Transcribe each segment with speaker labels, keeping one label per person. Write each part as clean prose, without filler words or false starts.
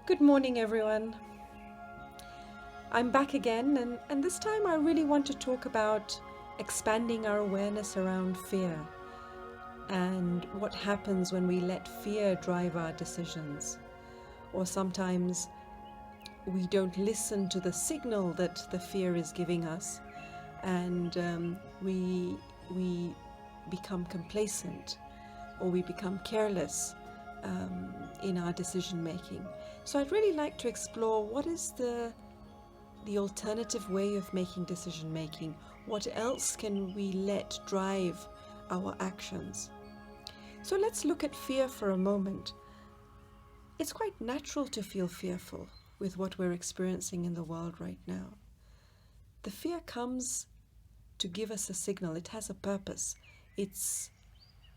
Speaker 1: Good morning, everyone. I'm back again, and this time I really want to talk about expanding our awareness around fear and what happens when we let fear drive our decisions. Or sometimes we don't listen to the signal that the fear is giving us, and we become complacent or we become careless in our decision making. So I'd really like to explore what is the alternative way of making decision making. What else can we let drive our actions? So let's look at fear for a moment. It's quite natural to feel fearful with what we're experiencing in the world right now. The fear comes to give us a signal. It has a purpose. Its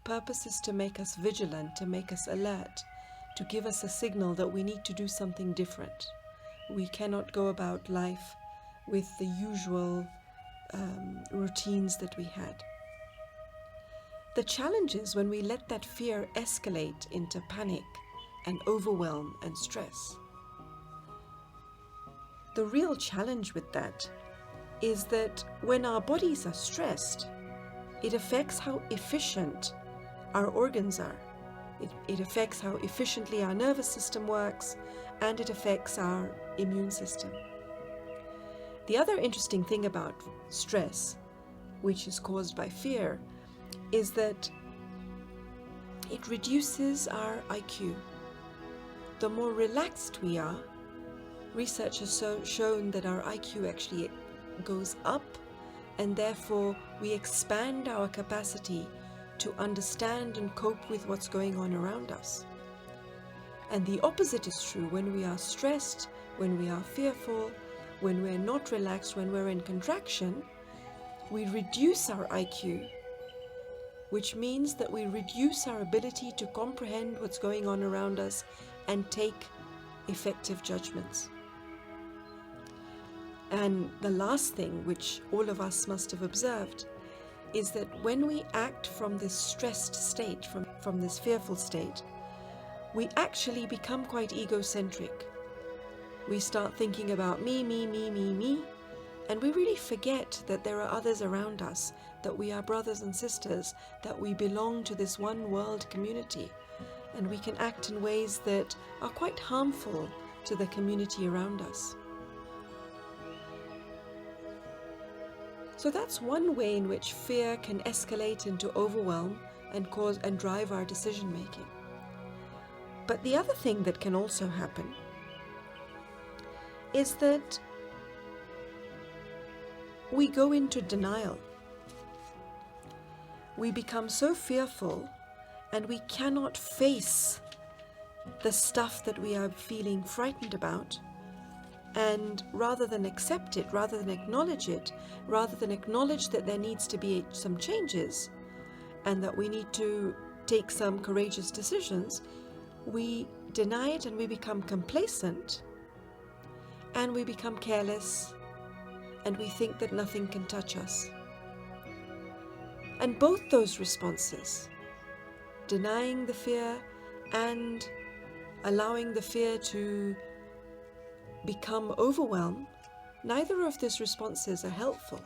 Speaker 1: purpose is to make us vigilant, to make us alert, to give us a signal that we need to do something different. We cannot go about life with the usual routines that we had. The challenge is when we let that fear escalate into panic and overwhelm and stress. The real challenge with that is that when our bodies are stressed, it affects how efficient our organs are. It affects how efficiently our nervous system works, and it affects our immune system. The other interesting thing about stress, which is caused by fear, is that it reduces our IQ. The more relaxed we are, research has shown that our IQ actually goes up, and therefore we expand our capacity to understand and cope with what's going on around us. And the opposite is true. When we are stressed, when we are fearful, when we're not relaxed, when we're in contraction, we reduce our IQ, which means that we reduce our ability to comprehend what's going on around us and take effective judgments. And the last thing, which all of us must have observed, is that when we act from this stressed state, from this fearful state, we actually become quite egocentric. We start thinking about me, and we really forget that there are others around us, that we are brothers and sisters, that we belong to this one world community, and we can act in ways that are quite harmful to the community around us. So that's one way in which fear can escalate into overwhelm and cause and drive our decision making. But the other thing that can also happen is that we go into denial. We become so fearful and we cannot face the stuff that we are feeling frightened about. And rather than accept it, rather than acknowledge it, rather than acknowledge that there needs to be some changes and that we need to take some courageous decisions, we deny it and we become complacent and we become careless and we think that nothing can touch us. And both those responses, denying the fear and allowing the fear to become overwhelmed, neither of these responses are helpful.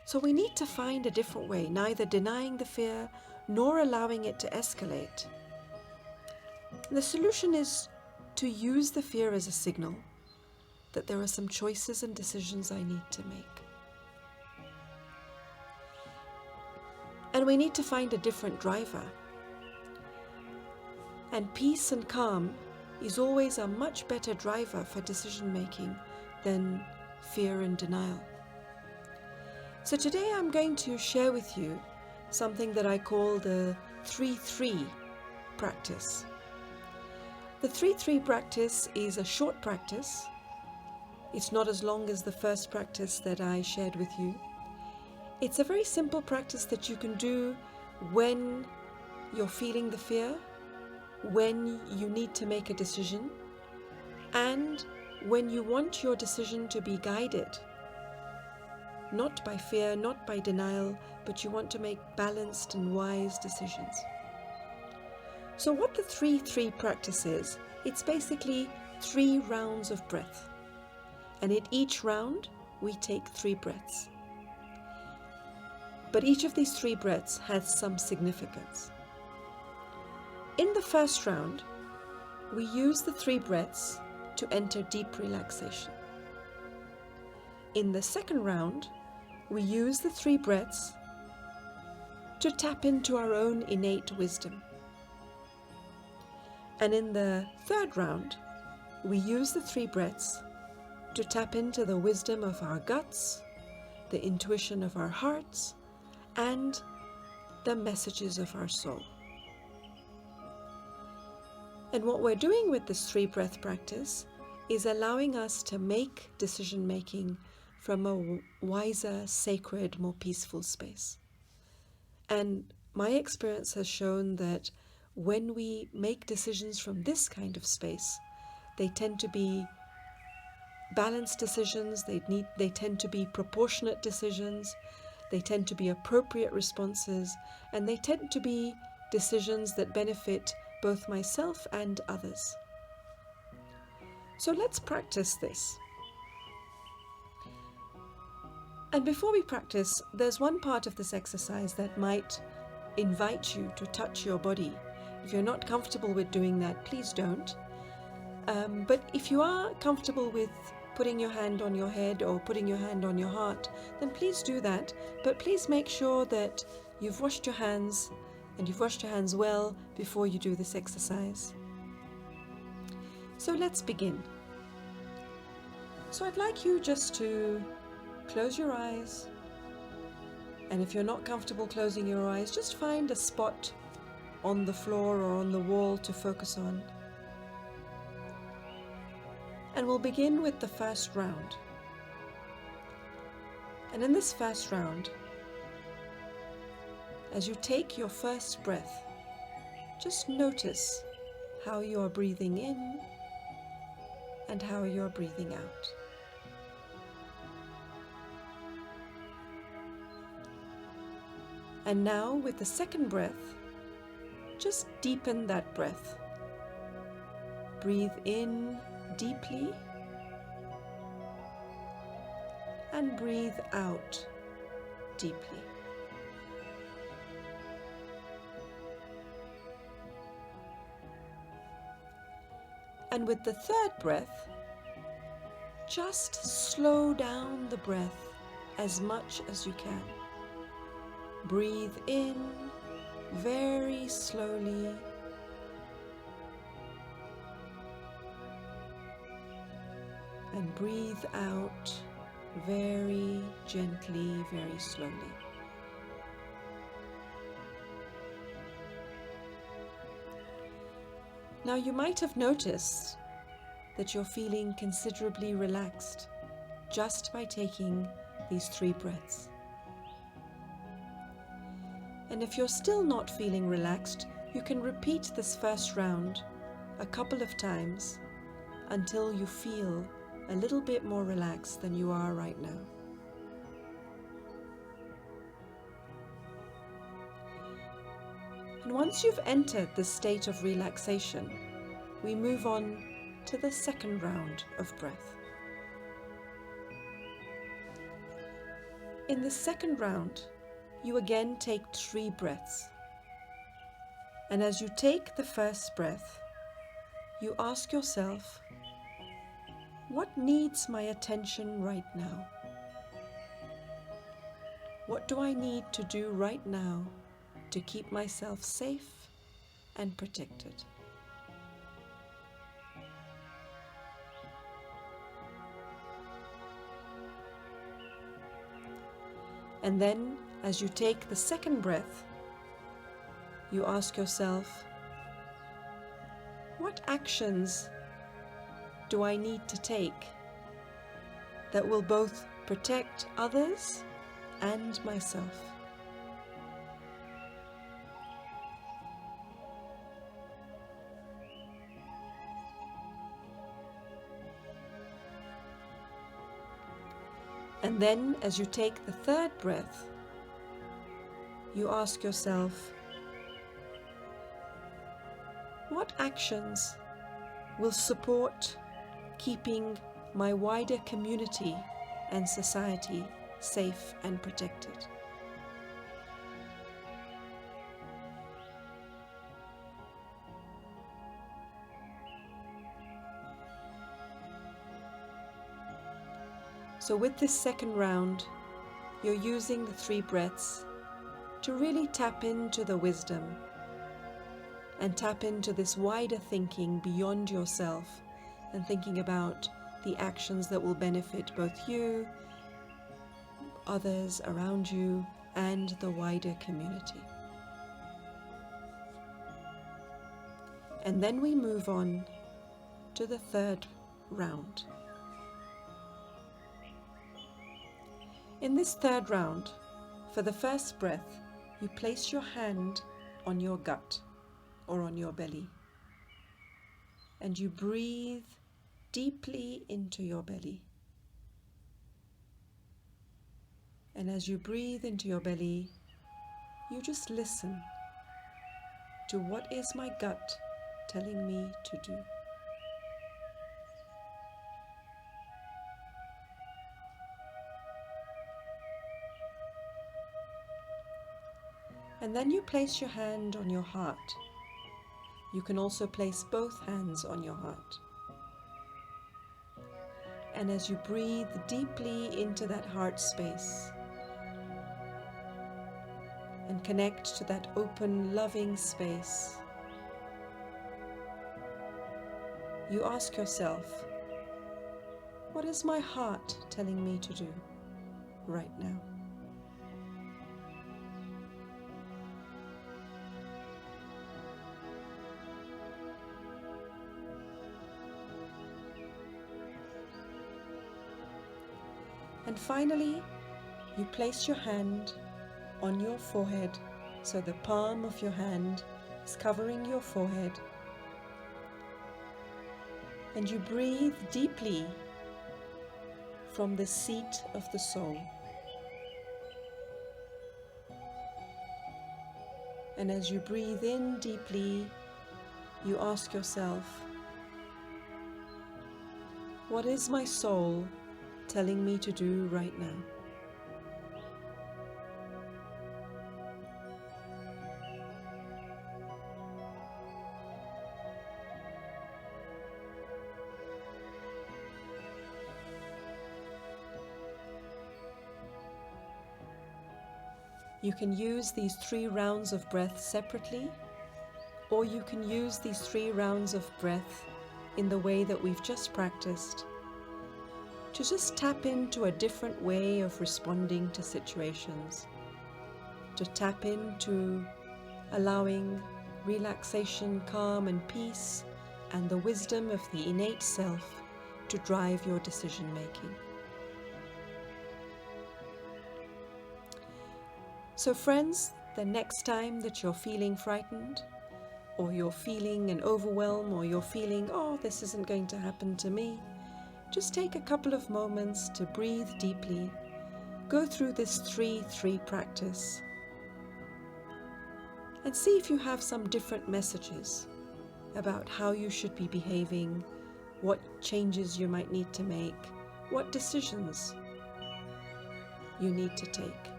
Speaker 1: So we need to find a different way, neither denying the fear nor allowing it to escalate. The solution is to use the fear as a signal that there are some choices and decisions I need to make. And we need to find a different driver. And peace and calm is always a much better driver for decision making than fear and denial. So today I'm going to share with you something that I call the 3-3 practice. The 3-3 practice is a short practice. It's not as long as the first practice that I shared with you. It's a very simple practice that you can do when you're feeling the fear, when you need to make a decision, and when you want your decision to be guided, not by fear, not by denial, but you want to make balanced and wise decisions. So what the 3-3 practice is, it's basically 3 rounds of breath. And in each round, we take 3 breaths. But each of these 3 breaths has some significance. In the first round, we use the 3 breaths to enter deep relaxation. In the second round, we use the 3 breaths to tap into our own innate wisdom. And in the third round, we use the 3 breaths to tap into the wisdom of our guts, the intuition of our hearts, and the messages of our soul. And what we're doing with this 3 breath practice is allowing us to make decision making from a wiser, sacred, more peaceful space. And my experience has shown that when we make decisions from this kind of space, they tend to be balanced decisions, they tend to be proportionate decisions, they tend to be appropriate responses, and they tend to be decisions that benefit both myself and others. So let's practice this. And before we practice, there's one part of this exercise that might invite you to touch your body. If you're not comfortable with doing that, please don't. But if you are comfortable with putting your hand on your head or putting your hand on your heart, then please do that. But please make sure that you've washed your hands, and you've washed your hands well before you do this exercise. So let's begin. So I'd like you just to close your eyes. And if you're not comfortable closing your eyes, just find a spot on the floor or on the wall to focus on. And we'll begin with the first round. And in this first round, as you take your first breath, just notice how you are breathing in and how you are breathing out. And now with the second breath, just deepen that breath. Breathe in deeply and breathe out deeply. And with the third breath, just slow down the breath as much as you can. Breathe in very slowly and breathe out very gently, very slowly. Now you might have noticed that you're feeling considerably relaxed just by taking these 3 breaths. And if you're still not feeling relaxed, you can repeat this first round a couple of times until you feel a little bit more relaxed than you are right now. And once you've entered this state of relaxation, we move on to the second round of breath. In the second round, you again take 3 breaths. And as you take the first breath, you ask yourself, what needs my attention right now? What do I need to do right now to keep myself safe and protected? And then, as you take the second breath, you ask yourself, what actions do I need to take that will both protect others and myself? And then, as you take the third breath, you ask yourself, what actions will support keeping my wider community and society safe and protected? So with this second round, you're using the 3 breaths to really tap into the wisdom and tap into this wider thinking beyond yourself, and thinking about the actions that will benefit both you, others around you, and the wider community. And then we move on to the 3rd round. In this 3rd round, for the first breath, you place your hand on your gut or on your belly, and you breathe deeply into your belly. And as you breathe into your belly, you just listen to what is my gut telling me to do. And then you place your hand on your heart. You can also place both hands on your heart. And as you breathe deeply into that heart space and connect to that open, loving space, you ask yourself, what is my heart telling me to do right now? And finally, you place your hand on your forehead, so the palm of your hand is covering your forehead. And you breathe deeply from the seat of the soul. And as you breathe in deeply, you ask yourself, what is my soul telling me to do right now? You can use these 3 rounds of breath separately, or you can use these 3 rounds of breath in the way that we've just practiced, to just tap into a different way of responding to situations, to tap into allowing relaxation, calm and peace, and the wisdom of the innate self to drive your decision making. So friends, the next time that you're feeling frightened, or you're feeling an overwhelm, or you're feeling, oh, this isn't going to happen to me, just take a couple of moments to breathe deeply. Go through this 3-3 practice and see if you have some different messages about how you should be behaving, what changes you might need to make, what decisions you need to take.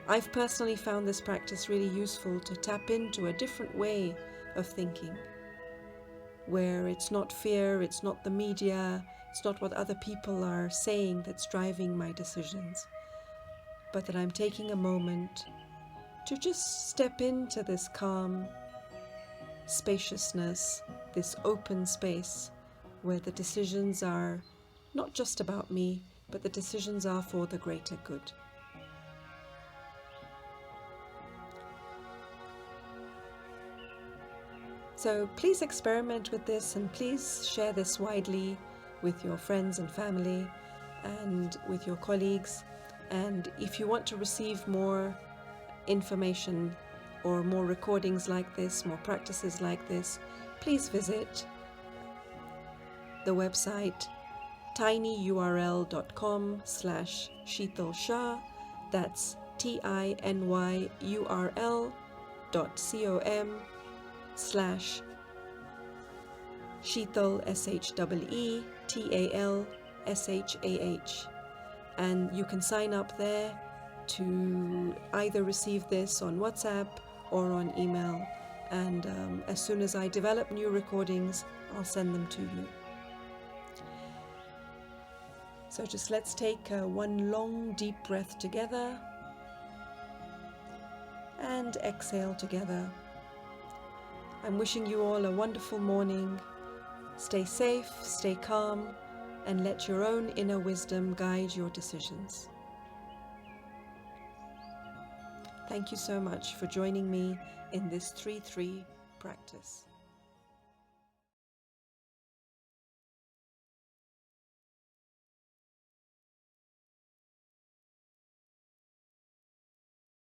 Speaker 1: I've personally found this practice really useful to tap into a different way of thinking, where it's not fear, it's not the media, it's not what other people are saying that's driving my decisions, but that I'm taking a moment to just step into this calm spaciousness, this open space where the decisions are not just about me, but the decisions are for the greater good. So please experiment with this, and please share this widely with your friends and family and with your colleagues. And if you want to receive more information or more recordings like this, more practices like this, please visit the website tinyurl.com/Sheetal Shah. That's tinyurl.com/Sheetal www.com/Sheetal, SHEETALSHAH, and you can sign up there to either receive this on WhatsApp or on email, and as soon as I develop new recordings, I'll send them to you. So just let's take one long deep breath together and exhale together. I'm wishing you all a wonderful morning. Stay safe, stay calm, and let your own inner wisdom guide your decisions. Thank you so much for joining me in this 3-3 practice.